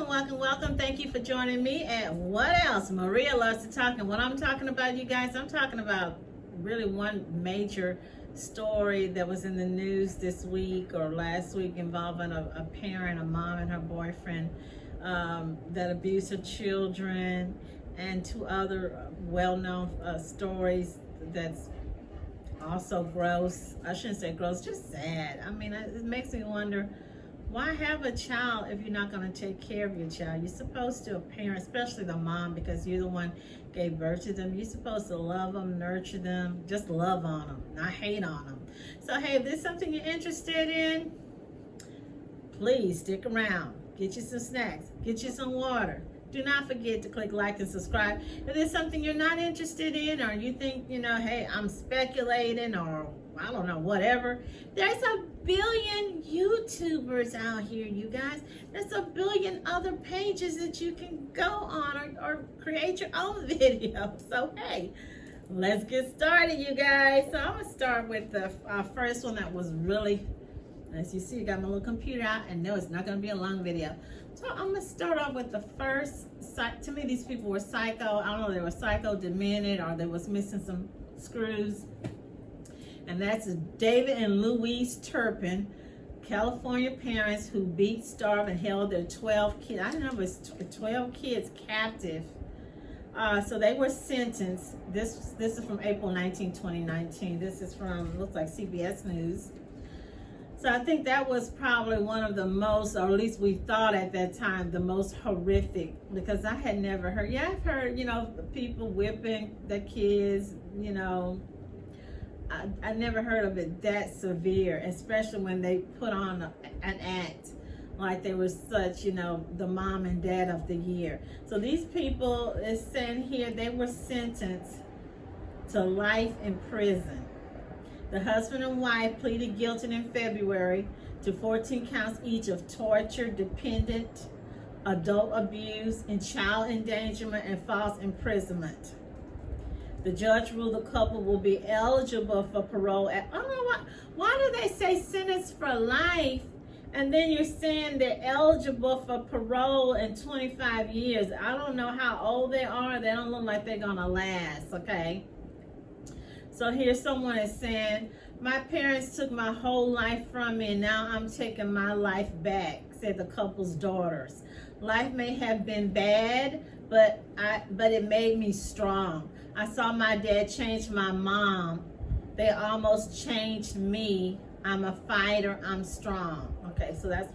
welcome. Thank you for joining me at What Else? Maria Loves to Talk. And what I'm talking about, you guys, I'm talking about really one major story that was in the news this week or last week involving a parent, a mom and her boyfriend that abused her children, and two other well-known stories that's also gross. I shouldn't say gross, just sad. I mean, it makes me wonder, why have a child if you're not going to take care of your child? You're supposed to, a parent, especially the mom, because you're the one gave birth to them, you're supposed to love them, nurture them, just love on them, not hate on them. So hey, if there's something you're interested in, please stick around. Get you some snacks, get you some water. Do not forget to click like and subscribe. If there's something you're not interested in, or you think, hey, I'm speculating, or I don't know, whatever. There's a billion YouTubers out here, you guys. There's a billion other pages that you can go on or create your own video. So, hey, let's get started, you guys. So I'm going to start with the first one that was really, as you see, I got my little computer out, and no, it's not going to be a long video. So I'm going to start off with the first. To me, these people were psycho. I don't know, they were psycho, demented, or they was missing some screws. And that's David and Louise Turpin, California parents who beat, starved, and held their 12 kids. I don't know if it's 12 kids captive. So they were sentenced. This is from April 19, 2019. This is from, looks like CBS News. So I think that was probably one of the most, or at least we thought at that time, the most horrific, because I had never heard, I've heard, people whipping their kids, I never heard of it that severe, especially when they put on an act like they were such, the mom and dad of the year. So these people, is saying here, they were sentenced to life in prison. The husband and wife pleaded guilty in February to 14 counts each of torture, dependent, adult abuse, and child endangerment and false imprisonment. The judge ruled the couple will be eligible for parole. I don't know why do they say sentence for life, and then you're saying they're eligible for parole in 25 years. I don't know how old they are. They don't look like they're gonna last, okay? So here someone is saying, my parents took my whole life from me, and now I'm taking my life back, said the couple's daughters. Life may have been bad, but it made me strong. I saw my dad change my mom. They almost changed me. I'm a fighter, I'm strong. Okay, so that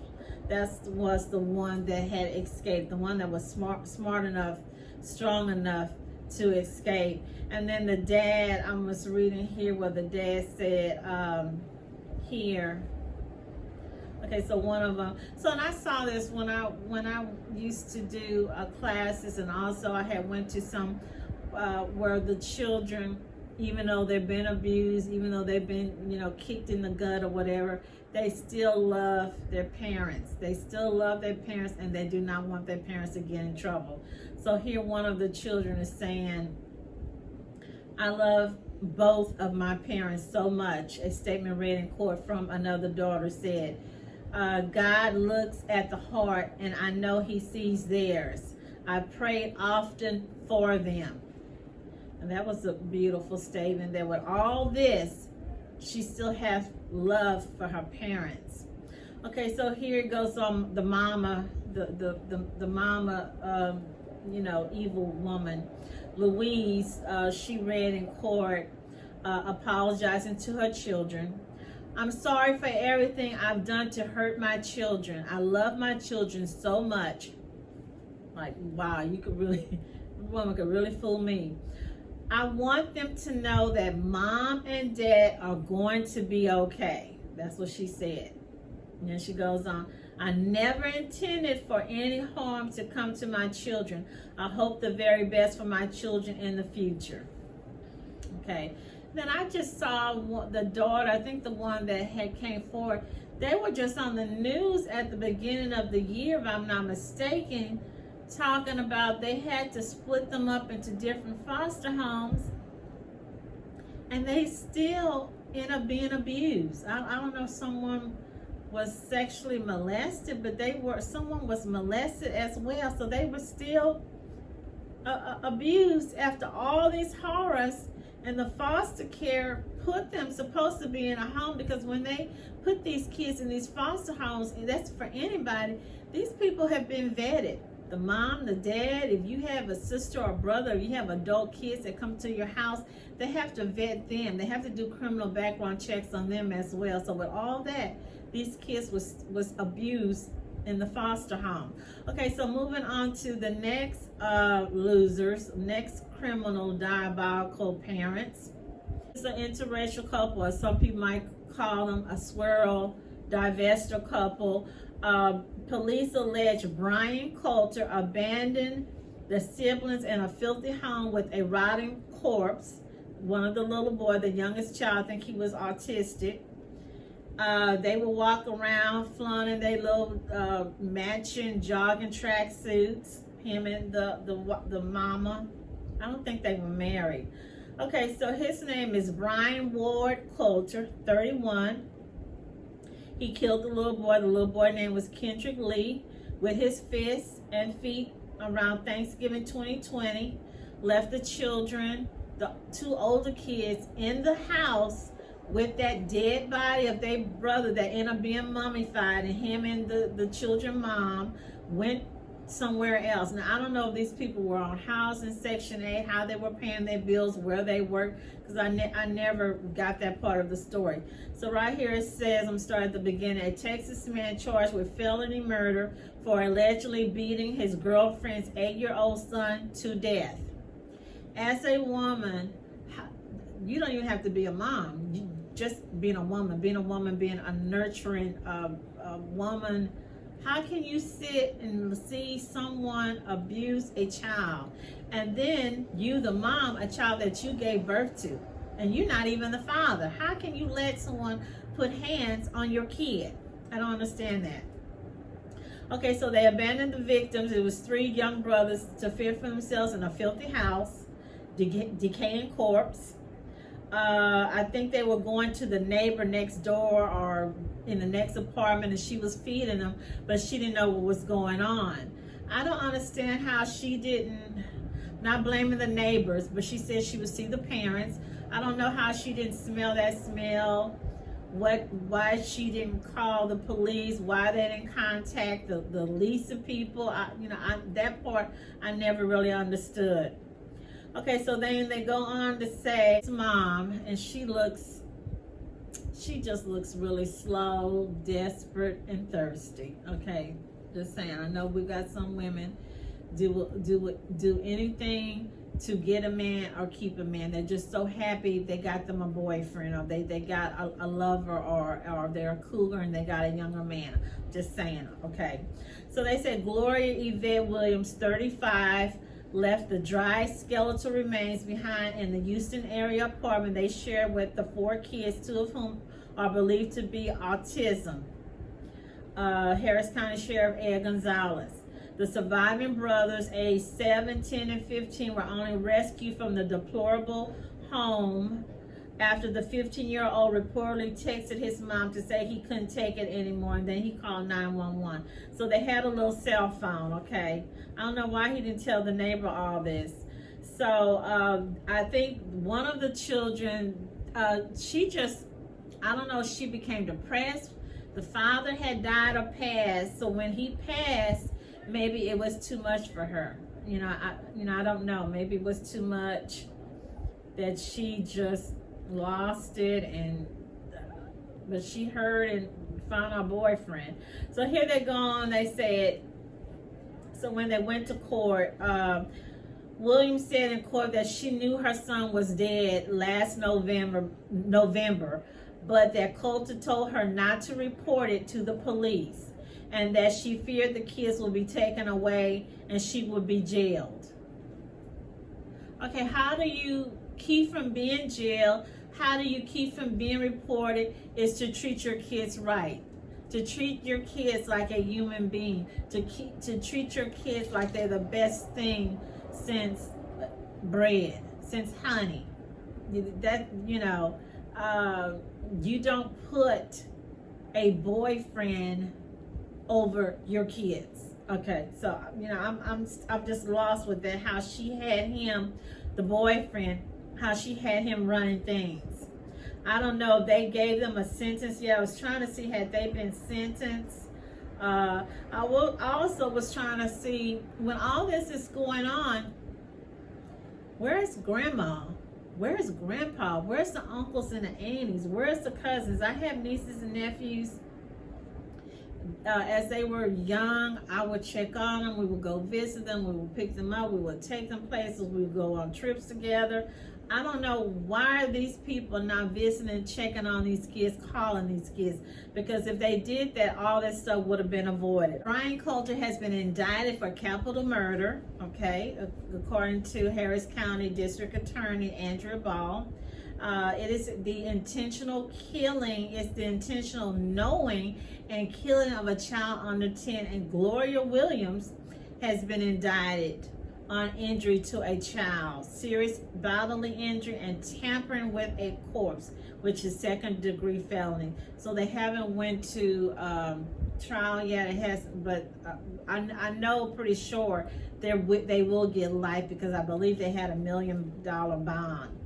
was the one that had escaped, the one that was smart enough, strong enough to escape. And then the dad, I was reading here what the dad said here. Okay, so one of them. So, and I saw this when I used to do classes, and also I had went to some where the children, even though they've been abused, even though they've been, kicked in the gut or whatever, they still love their parents. They still love their parents, and they do not want their parents to get in trouble. So here one of the children is saying, I love both of my parents so much. A statement read in court from another daughter said, God looks at the heart, and I know he sees theirs. I prayed often for them. And that was a beautiful statement, that with all this, she still has love for her parents. Okay, so here it goes on the mama, the mama, evil woman, Louise. She read in court, apologizing to her children. I'm sorry for everything I've done to hurt my children. I love my children so much. Like, wow, woman could really fool me. I want them to know that mom and dad are going to be okay. That's what she said. And then she goes on, I never intended for any harm to come to my children. I hope the very best for my children in the future. Okay. Then I just saw the daughter, I think the one that had came forward, they were just on the news at the beginning of the year, if I'm not mistaken, talking about they had to split them up into different foster homes, and they still end up being abused. I don't know, someone was sexually molested, but someone was molested as well, so they were still abused after all these horrors. And the foster care put them supposed to be in a home, because when they put these kids in these foster homes, and that's for anybody, these people have been vetted. The mom, the dad, if you have a sister or brother, if you have adult kids that come to your house, they have to vet them. They have to do criminal background checks on them as well. So with all that, these kids was abused in the foster home. Okay, so moving on to the next losers, next criminal diabolical parents. It's an interracial couple, or some people might call them a swirl divestiture couple. Police allege Brian Coulter abandoned the siblings in a filthy home with a rotting corpse. One of the little boy, the youngest child, I think he was autistic. They would walk around flaunting their little matching jogging track suits. Him and the mama. I don't think they were married. Okay, so his name is Brian Ward Coulter, 31. He killed the little boy. The little boy name was Kendrick Lee, with his fists and feet around Thanksgiving 2020. Left the children, the two older kids, in the house with that dead body of their brother that ended up being mummified, and him and the children mom went somewhere else. Now, I don't know if these people were on housing, Section 8, how they were paying their bills, where they worked, because I never got that part of the story. So right here it says, I'm starting at the beginning, a Texas man charged with felony murder for allegedly beating his girlfriend's 8-year-old son to death. As a woman, you don't even have to be a mom. Just being a woman, being a nurturing woman. How can you sit and see someone abuse a child, and then you, the mom, a child that you gave birth to, and you're not even the father? How can you let someone put hands on your kid? I don't understand that. Okay, so they abandoned the victims. It was 3 young brothers to fend for themselves in a filthy house, decaying corpse. I think they were going to the neighbor next door or in the next apartment, and she was feeding them, but she didn't know what was going on. I don't understand how she didn't, not blaming the neighbors, but she said she would see the parents. I don't know how she didn't smell that smell, why she didn't call the police, why they didn't contact the leasing people. That part I never really understood. Okay, so then they go on to say it's mom, and she just looks really slow, desperate, and thirsty. Okay, just saying. I know we got some women do anything to get a man or keep a man. They're just so happy they got them a boyfriend, or they got a lover, or they're a cougar and they got a younger man. Just saying. Okay, so they said Gloria Yvette Williams, 35, left the dry skeletal remains behind in the Houston area apartment they shared with the 4 kids, 2 of whom are believed to be autism. Harris County Sheriff Ed Gonzalez. The surviving brothers, aged 7, 10, and 15, were only rescued from the deplorable home after the 15-year-old reportedly texted his mom to say he couldn't take it anymore, and then he called 911. So they had a little cell phone, okay? I don't know why he didn't tell the neighbor all this. So I think one of the children, I don't know, she became depressed. The father had died or passed, so when he passed, maybe it was too much for her. I don't know. Maybe it was too much that she just lost it, but she heard and found her boyfriend. So here they go on. They said, so when they went to court, Williams said in court that she knew her son was dead last November, but that Coulter told her not to report it to the police, and that she feared the kids would be taken away and she would be jailed. Okay, how do you keep from being jailed? How do you keep from being reported? Is to treat your kids right. To treat your kids like a human being. To treat your kids like they're the best thing since bread, since honey. You don't put a boyfriend over your kids. Okay, so you know, I'm just lost with that. How she had him, the boyfriend, how she had him running things. I don't know if they gave them a sentence. Yeah, I was trying to see had they been sentenced. I also was trying to see when all this is going on, where's grandma? Where's grandpa? Where's the uncles and the aunties? Where's the cousins? I have nieces and nephews. As they were young, I would check on them. We would go visit them. We would pick them up. We would take them places. We would go on trips together. I don't know why these people not visiting, checking on these kids, calling these kids. Because if they did that, all that stuff would have been avoided. Brian Coulter has been indicted for capital murder, okay, according to Harris County District Attorney Andrea Ball. It is the intentional killing, it's the intentional knowing and killing of a child under 10. And Gloria Williams has been indicted on injury to a child, serious bodily injury, and tampering with a corpse, which is second-degree felony. So they haven't went to trial yet. It has, but I know pretty sure they will get life because I believe they had $1 million bond.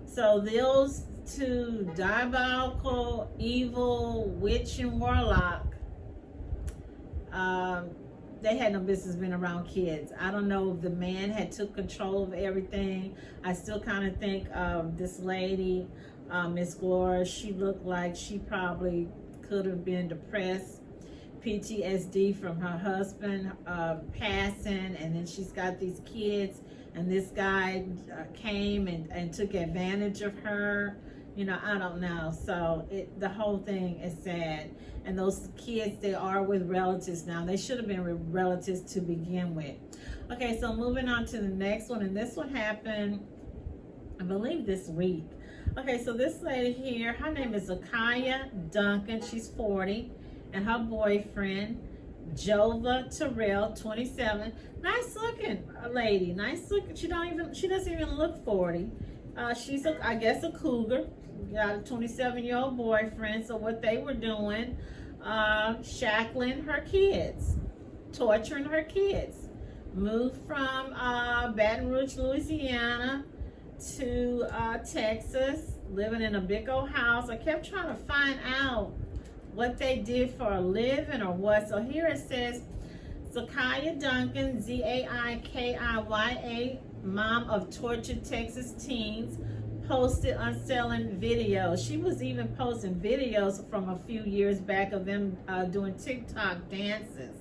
So those two diabolical, evil witch and warlock, they had no business being around kids. I don't know if the man had took control of everything. I still kind of think this lady, Miss Gloria, she looked like she probably could have been depressed, PTSD from her husband passing, and then she's got these kids, and this guy came and took advantage of her. You know, I don't know. So the whole thing is sad. And those kids, they are with relatives now. They should have been with relatives to begin with. Okay, so moving on to the next one. And this one happened, I believe, this week. Okay, so this lady here, her name is Zaikiya Duncan. She's 40. And her boyfriend, Jova Terrell, 27. Nice looking lady. Nice looking. She doesn't even look 40. She's, I guess, a cougar. Got a 27-year-old boyfriend. So what they were doing, shackling her kids, torturing her kids. Moved from Baton Rouge, Louisiana to Texas, living in a big old house. I kept trying to find out what they did for a living or what. So here it says, Zaikiya Duncan, Zaikiya, mom of tortured Texas teens, posted unsettling videos. She was even posting videos from a few years back of them doing TikTok dances.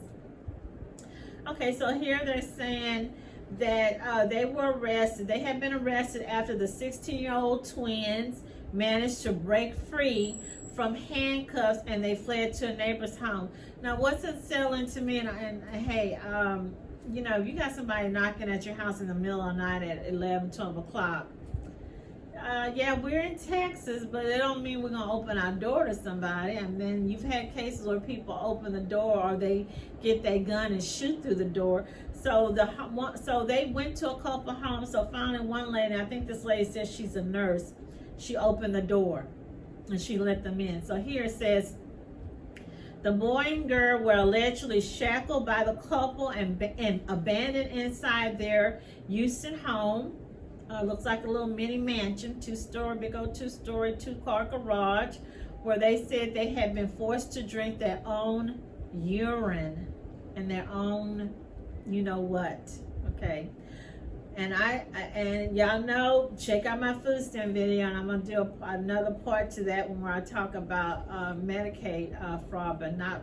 Okay, so here they're saying that they were arrested. They had been arrested after the 16-year-old twins managed to break free from handcuffs and they fled to a neighbor's home. Now, what's unsettling to me, and hey, you know, if you got somebody knocking at your house in the middle of the night at 11, 12 o'clock, yeah, we're in Texas, but it don't mean we're gonna open our door to somebody. And then you've had cases where people open the door or they get their gun and shoot through the door. So they went to a couple homes. So finally, one lady, I think this lady says she's a nurse, she opened the door and she let them in. So here it says, the boy and girl were allegedly shackled by the couple and abandoned inside their Houston home. Looks like a little mini mansion, big old two-story, two-car garage, where they said they had been forced to drink their own urine and their own, you know what, okay? And and y'all know, check out my food stamp video, and I'm gonna do another part to that when I talk about Medicaid fraud, but not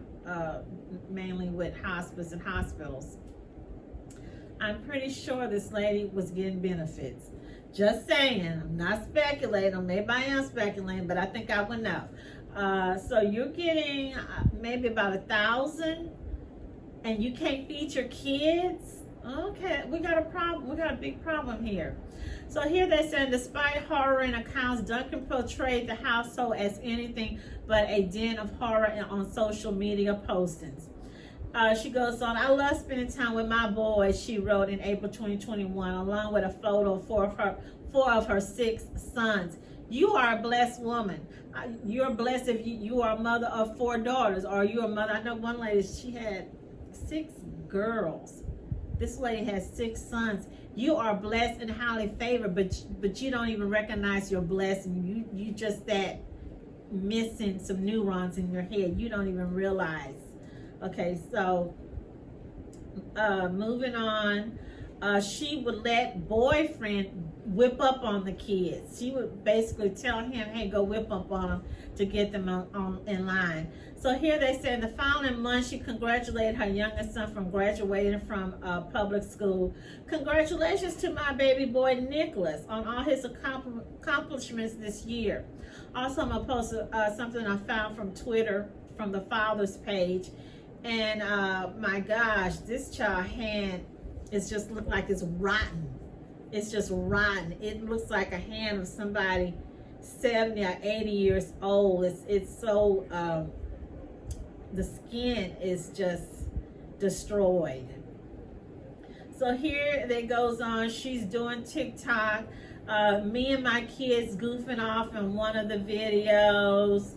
mainly with hospice and hospitals. I'm pretty sure this lady was getting benefits. Just saying, I'm not speculating, maybe I am speculating, but I think I would know. So you're getting maybe about $1,000 and you can't feed your kids? Okay, we got a problem. We got a big problem here. So here they're saying, despite horror accounts, Duncan portrayed the household as anything but a den of horror on social media postings. She goes on, I love spending time with my boys, she wrote in April 2021, along with a photo of four of her 6 sons. You are a blessed woman. You're blessed if you are a mother of 4 daughters, or you're a mother. I know one lady, she had 6 girls. This lady has 6 sons. You are blessed and highly favored, but you don't even recognize your blessing. You just that missing some neurons in your head. You don't even realize. Okay, so moving on. She would let boyfriend whip up on the kids. She would basically tell him, hey, go whip up on them to get them in line. So here they say in the following month, she congratulated her youngest son from graduating from public school. Congratulations to my baby boy, Nicholas, on all his accomplishments this year. Also, I'm going to post something I found from Twitter, from the father's page. And my gosh, this child hand is just look like it's rotten. It's just rotten. It looks like a hand of somebody 70 or 80 years old. It's so, the skin is just destroyed. So here it goes on. She's doing TikTok. Me and my kids goofing off in one of the videos.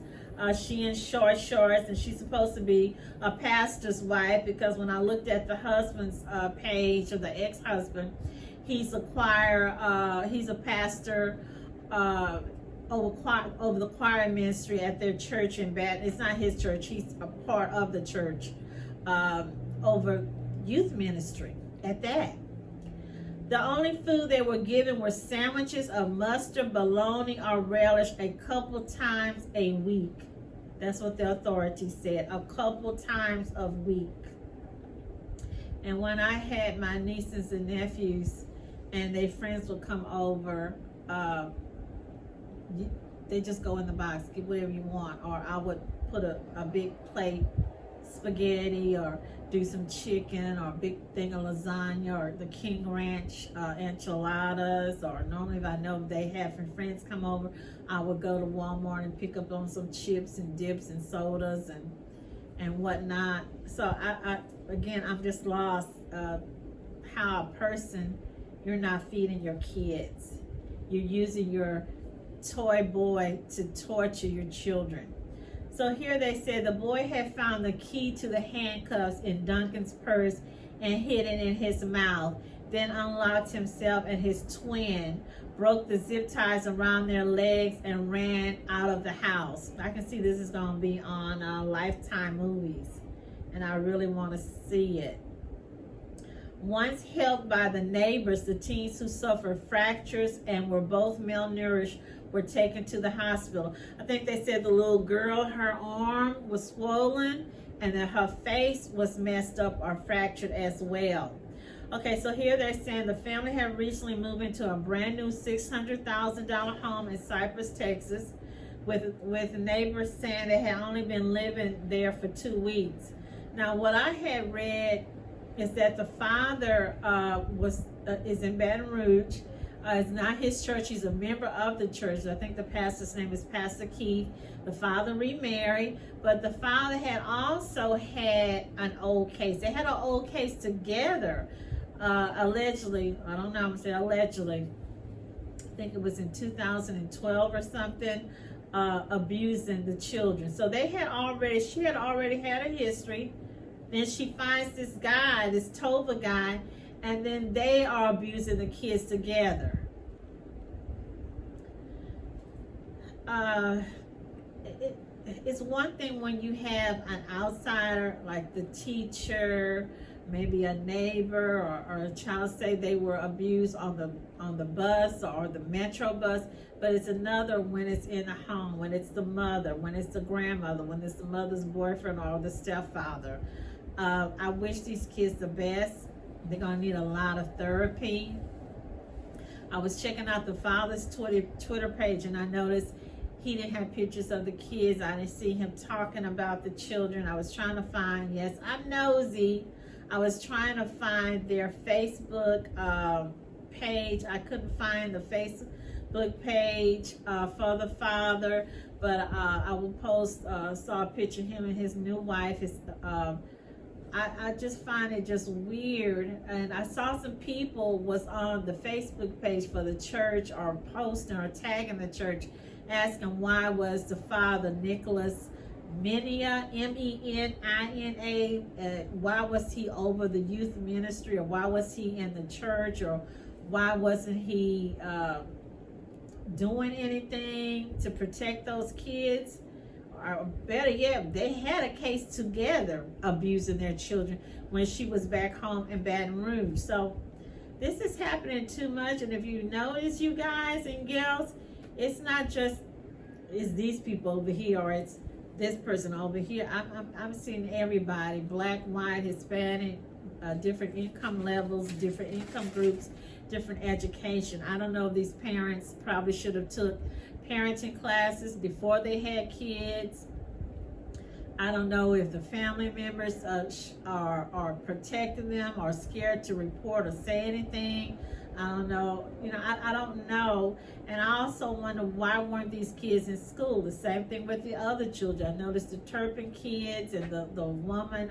She in short shorts, and she's supposed to be a pastor's wife, because when I looked at the husband's page, or the ex-husband, he's a pastor over the choir ministry at their church in Baton. It's not his church. He's a part of the church over youth ministry at that. The only food they were given were sandwiches of mustard, bologna, or relish a couple times a week. That's what the authorities said, a couple times a week. And when I had my nieces and nephews and their friends would come over, they just go in the box, get whatever you want. Or I would put a big plate, spaghetti, or do some chicken, or a big thing of lasagna, or the King Ranch enchiladas. Or normally if I know they have friends come over, I would go to Walmart and pick up on some chips and dips and sodas and whatnot. So I'm just lost how a person, you're not feeding your kids. You're using your toy boy to torture your children. So here they said the boy had found the key to the handcuffs in Duncan's purse and hid it in his mouth, then unlocked himself and his twin, broke the zip ties around their legs, and ran out of the house. I can see this is going to be on Lifetime Movies, and I really want to see it. Once helped by the neighbors, the teens who suffered fractures and were both malnourished were taken to the hospital. I think they said the little girl, her arm was swollen and that her face was messed up or fractured as well. Okay, so here they're saying the family had recently moved into a brand new $600,000 home in Cypress, Texas, with neighbors saying they had only been living there for 2 weeks. Now, what I had read is that the father is in Baton Rouge. It's not his church. He's a member of the church. I think the pastor's name is Pastor Keith. The father remarried, but the father had also had an old case. They had an old case together, allegedly. I don't know, I'm going to say allegedly. I think it was in 2012 or something, abusing the children. So she had already had a history. Then she finds this guy, this Tova guy, and then they are abusing the kids together. It's one thing when you have an outsider, like the teacher, maybe a neighbor, or a child say they were abused on the bus or the metro bus, but it's another when it's in a home, when it's the mother, when it's the grandmother, when it's the mother's boyfriend or the stepfather. I wish these kids the best. They're going to need a lot of therapy. I was checking out the father's Twitter page, and I noticed he didn't have pictures of the kids. I didn't see him talking about the children. I was trying to find, yes, I'm nosy. I was trying to find their Facebook page. I couldn't find the Facebook page for the father, but I will post, saw a picture of him and his new wife, I just find it just weird. And I saw some people was on the Facebook page for the church or posting or tagging the church, asking why was the father Nicholas Menia, Menia, why was he over the youth ministry, or why was he in the church, or why wasn't he doing anything to protect those kids? Or better yet, they had a case together abusing their children when she was back home in Baton Rouge. So this is happening too much. And if you notice, you guys and gals, it's not just it's these people over here or it's this person over here. I'm seeing everybody, black, white, Hispanic, different income levels, different income groups, different education. I don't know if these parents probably should have took parenting classes before they had kids. I don't know if the family members are protecting them or scared to report or say anything. I don't know. I don't know. And I also wonder, why weren't these kids in school? The same thing with the other children. I noticed the Turpin kids and the woman,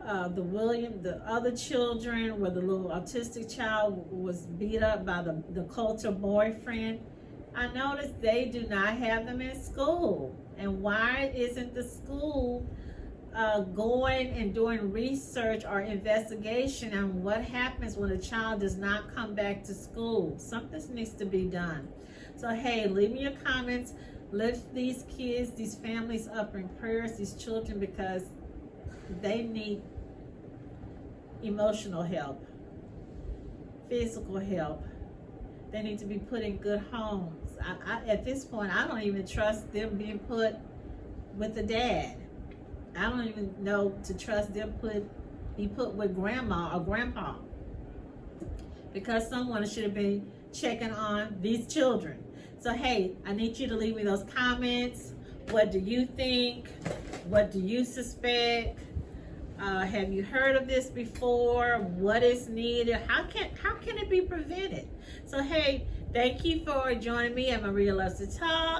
the other children, where the little autistic child was beat up by the Coulter boyfriend. I noticed they do not have them in school. And why isn't the school going and doing research or investigation on what happens when a child does not come back to school? Something needs to be done. So hey, leave me your comments. Lift these kids, these families up in prayers, these children, because they need emotional help, physical help. They need to be put in good homes. At this point, I don't even trust them being put with the dad. I don't even know to trust them be put with grandma or grandpa, because someone should have been checking on these children. So hey, I need you to leave me those comments. What do you think? What do you suspect? Have you heard of this before? What is needed? How can it be prevented? So hey, thank you for joining me at Maria Loves to Talk.